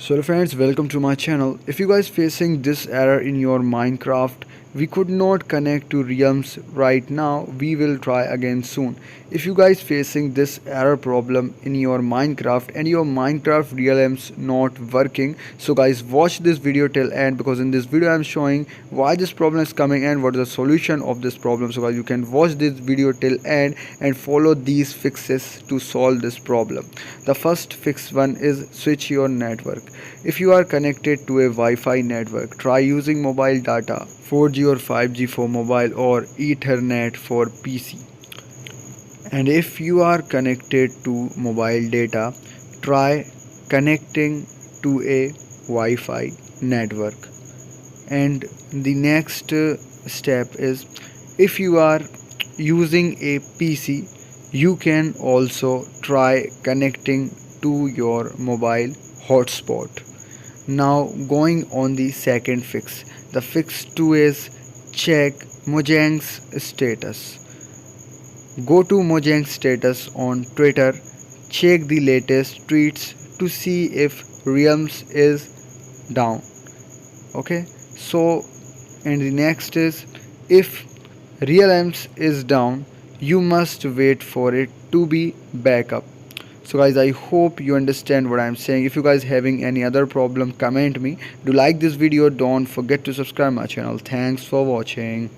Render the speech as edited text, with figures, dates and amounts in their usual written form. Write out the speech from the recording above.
So friends, welcome to my channel. If you guys facing this error in your Minecraft, we could not connect to realms right now, we will try again soon. If you guys facing this error problem in your Minecraft and your Minecraft realms not working, so guys watch this video till end, because in this video I'm showing why this problem is coming and what is the solution of this problem. So guys, you can watch this video till end and follow these fixes to solve this problem. The first fix one is switch your network. If you are connected to a Wi-Fi network, try using mobile data, 4G or 5G for mobile or Ethernet for PC. And if you are connected to mobile data, try connecting to a Wi-Fi network. And the next step is, if you are using a PC, you can also try connecting to your mobile hotspot. Now going on the second fix. The fix 2 is check Mojang's status. Go to Mojang's status on Twitter, check the latest tweets to see if Realms is down. Okay, so and the next is, if Realms is down, you must wait for it to be back up. So guys, I hope you understand what I'm saying. If you guys having any other problem, comment me. Do like this video, don't forget to subscribe my channel. Thanks for watching.